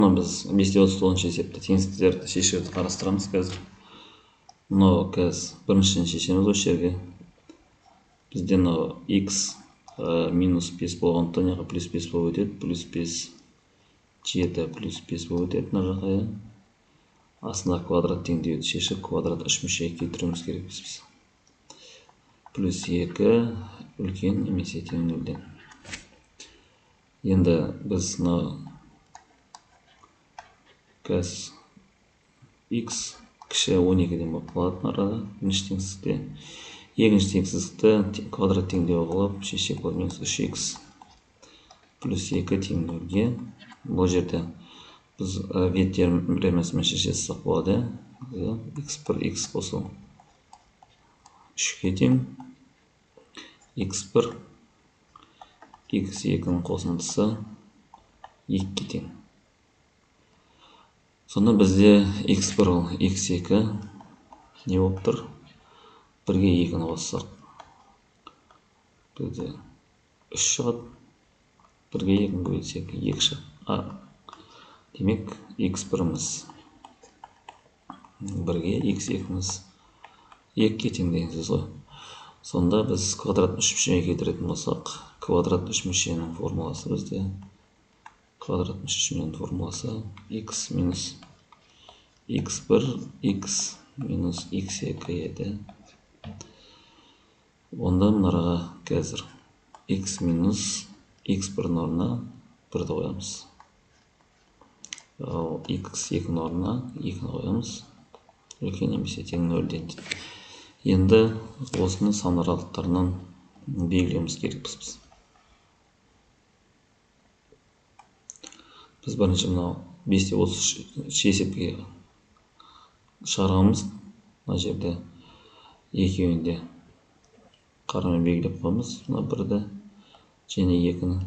Біз 539 есепті теңсіздіктерді шешуді қарастырамыз қазір. Мынау қазір біріншіден шешеміз осы жерге. Бізде мынау x минус 5 болғандықтан яғни плюс 5 болып өтеді. Плюс 5 7 плюс 5 болып өтеді мына жаққа. Астында квадрат теңдеуді шешіп, квадрат үш мүшеге келтіруіміз керекпіз біз. Плюс 2 үлкен немесе тең нөлден. Енді біз мына қазір x кіші 12-ден болып қалады арада бірінші теңсіздікте. Екінші теңсіздікті квадрат теңдеу қылып шешсек болады. Минус 3x плюс 2 тең нөлге. Бұл жерде біз вет теоремасымен шешсек болады. x1 x қосу 3-ге тең, x1 x2-ның қосындысы 2-ге тең. Сонда бізде x1 ол x2 не болып тұр? 1-ге 2-ні қоссақ бізде 3 шығады. 1-ге 2-ні көбейтсек 2 шығады. Демек x1-іміз 1-ге, x2-іміз 2-ге тең деген сөз ғой. Сонда біз квадрат үш мүшеге келтіретін болсақ, квадрат үш мүшенің формуласы бізде x минус x1 x минус x2 еді. Онда мұнараға қазір x минус x1 орнына 1-ді қоямыз. Ал x2 орнына 2-ні қоямыз. Үлкен немесе тең 0-ден. Енді осыны сан аралықтарынан белгілеуіміз керекпіз біз. Біз бірінші мынау 533 есепке шығарғанбыз. Мына жерде екеуінде қарамен белгілеп қоймыз. Мына 1-ді және 2-ні.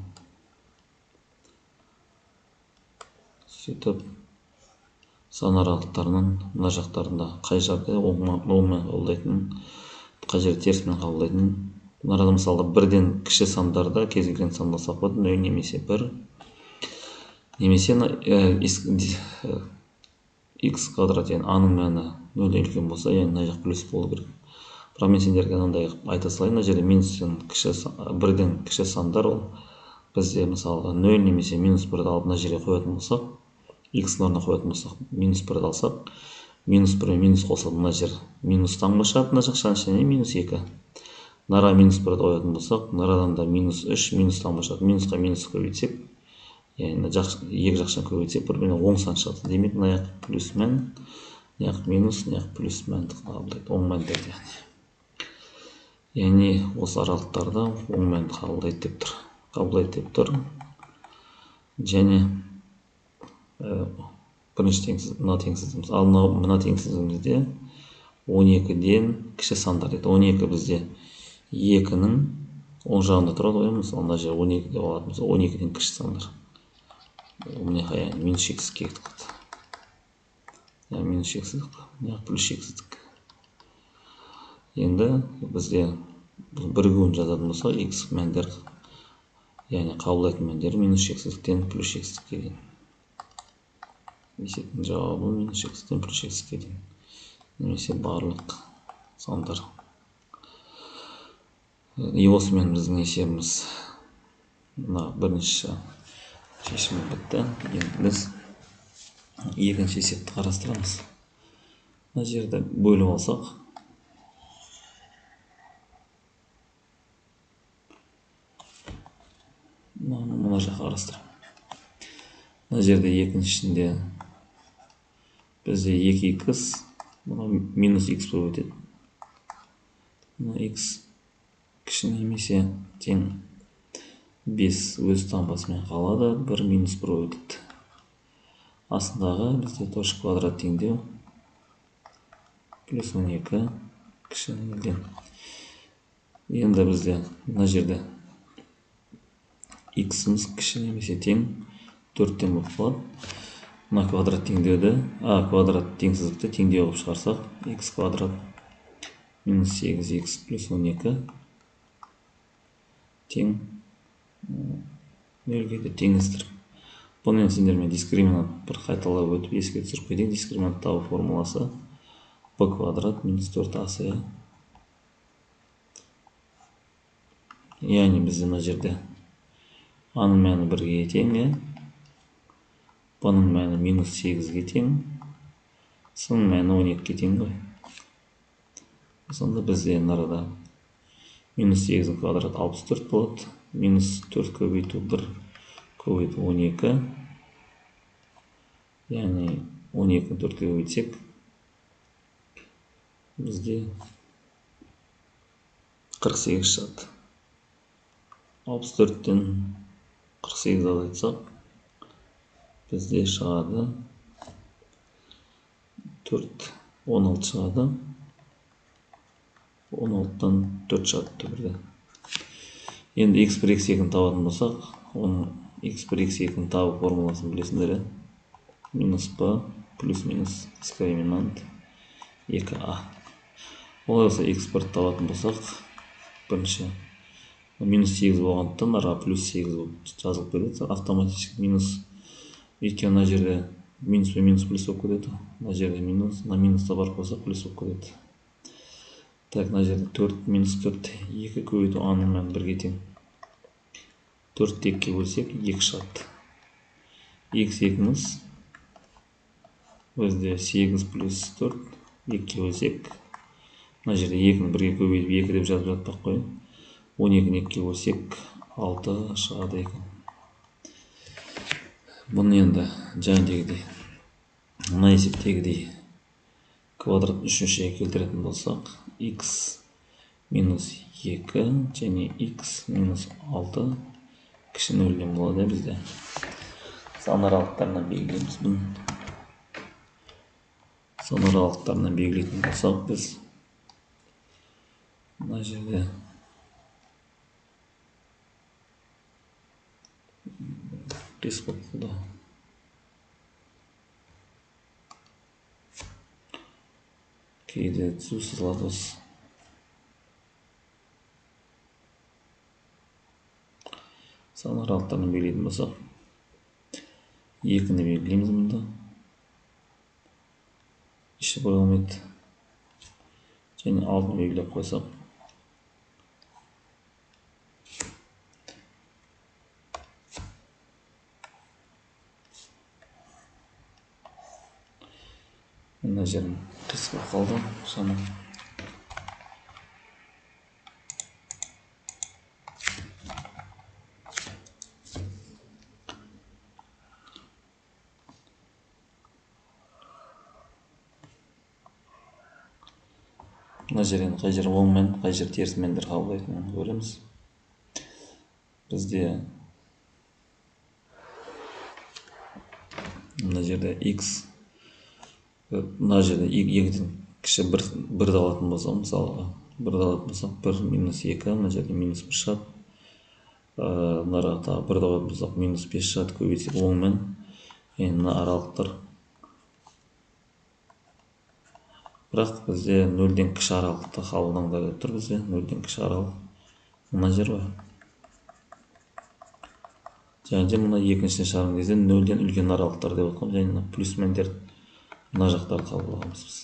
Сөйтіп сан аралықтарының мына жақтарында қай жерде оңмен қабылдайтын, қай жерде терісмен қабылдайтын. Мына мысалы 1-ден кіші сандарда кез келген санды алсақ болады, 0 немесе 1. Немесе x квадрат, яғни a-ның мәні 0-ден үлкен болса, яғни мына жақ плюс болу керек. Бірақ мен сендерге мынандай айта салайын, мына жерде минустен кіші 1-ден кіші сандар ол бізде мысалы 0 немесе минус 1-ді алып мына жерге қоятын болсақ, x-ның орнына қоятын болсақ, минус 1-ді алсақ, минус 1 мен минус қосылып мына жер минустан шығады, мына жақшаның ішіне минус 2. Мынаға минус 1-ді қоятын болсақ, мынадан да минус 3 минустан шығады. Минусқа минус көбейтсек, яғни екі жақшаны көбейтсек бір-біріне оң сан шығады. Демек мына жақ плюс мән, мына жақ минус, мына жақ плюс мәнді қабылдайды, оң мәндерді. Яғни осы аралықтарда оң мәнді қабылдайды деп тұр. Және бірінші теңсіздік, мына теңсіздігіміз. Ал мына теңсіздігімізде 12-ден кіші сандар деді. 12 бізде 2-ның оң жағында тұрады ғой. Мысалы мына жер 12 деп алатын болса, 12-ден кіші сандар. Минус шексіздікке кетіп қалды. Минус шексіздік, плюс шексіздік. Енді бізде бірігуін жазатын болсақ, x мәндер, яғни қабылдайтын мәндер минус шексіздіктен плюс шексіздікке дейін. Есептің жауабы минус шексіздіктен плюс шексіздікке дейін. Немесе барлық сандар. Осымен біздің есебіміз мына бірінші шешімі бітті. Енді біз екінші есепті қарастырамыз. Мына жерді бөліп алсақ, мына жаққа қарастырам. Мына жерде екіншісінде бізде 2x, минус x болып өтеді. Мына x кіші немесе тең 5 өз таңбасымен қалады, 1 минус 1 болып өтеді. Астындағы бізде точка квадрат теңдеу плюс 12 кіші 0-ден. Енді бізде мына жерде x-іміз кіші немесе тең 4-тен болып қалады. Мына квадрат теңдеуді, квадрат теңсіздікті теңдеу қылып шығарсақ, x квадрат минус 8x плюс 12 тең 0-ге де теңестір. Бұны енді сендермен дискриминант бір қайталап өтіп еске түсіріп кетейін. Дискриминант табу формуласы b квадрат минус 4ac. Яғни бізде мына жерде a-ның мәні 1-ге тең, b-ның мәні минус 8-ге тең, с-ның мәні 12-ге тең ғой. Сонда бізде арада минус 8-дің квадраты 64 болады. Минус 4 көбейту 1 көбейту 12. Яғни 12-ні 4-ке көбейтсек, бізде 48 шығады. 64-тен 48 азайтсақ, бізде шығады 4, 16 шығады. 16-тан 4 шығады түбірде. Енді x1, x2-ні табатын болсақ, оның x1, x2-ні табу формуласын білесіңдер. Минус b плюс минус дискриминант 2a. Олай болса x1 табатын болсақ, бірінші минус 8 болғандықтан ара плюс 8 болып жазылып кетеді. Автоматически минус, өйткені мына жерде минус пен минус плюс болып кетеді. Мына жерде минус, мына минусқа барып қосақ плюс болып кетеді. Так, мына жерде 4 минус 4 2 көбейту a-ның мәні 1-ге тең. 4-ті 2-ге бөлсек 2 шығады. x2-іміз бізде 8 плюс 4 2-ге бөлсек, мына жерде 2-ні 1-ге көбейтіп 2 деп жазып жатпақ қой. 12-ні 2-ге бөлсек 6 шығады екен. Бұны енді жаңағыдегідей, мына есептегідей квадрат үшіншіге келтіретін болсақ, x минус 2 және x минус 6 кіші нөлден болады бізде. Сан аралықтарынан белгілейміз бұны. Сан аралықтарынан белгілейтін болсақ, біз мына жерде республикада кейде түзу сызылады осы. Сан аралықтарынан белгілейтін болсақ, 2-ні белгілейміз мұнда. Іші боялмайды. Және 6-ны белгілеп қойсақ, мына жерім қисқа қалды. Шамам. Мына жер енді қай жер оң мән, қай жер теріс мәндер қабылдайтынын көреміз. Бізде мына жерде x, мына жерде 2-ден кіші 1-ді алатын болсақ, мысалға 1-ді алатын болсақ, 1 минус 2, мына жерде минус 1 шығады. Мына тағы 1-ді алатын болсақ, минус 5 шығады. Көбейтсек оң мән. Енді мына аралықтар. Бірақ бізде 0-ден кіші аралықты қабылдаңдар деп тұр бізде. 0-ден кіші аралық. Мына жер ғой. Және де мына екіншіден шығарған кезде 0-ден үлкен аралықтар деп отқан. Және плюс мәндер мына жақтар қабылдағанбыз біз.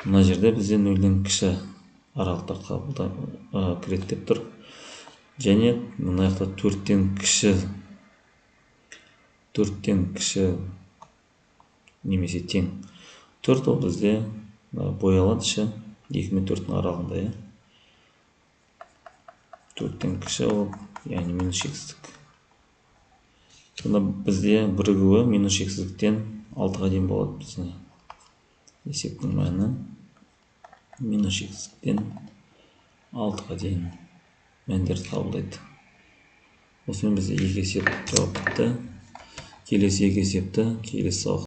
Мына жерде бізде 0-ден кіші аралықтар кіреді деп тұр. Және мына жақта 4-тен кіші немесе тең. 4 ол бізде боялады іші 2 мен 4-дің аралығында. 4-тен кіші ол, яғни минус шексіздік. Сонда бізде бірігуі минус шексіздіктен 6-ға дейін болады бізде. Есептің мәні минус шексіздіктен 6-ға дейін мәндерді қабылдайды. Осымен бізде екі есеп жауап бітті. Келесі екі есепті келесі сабақта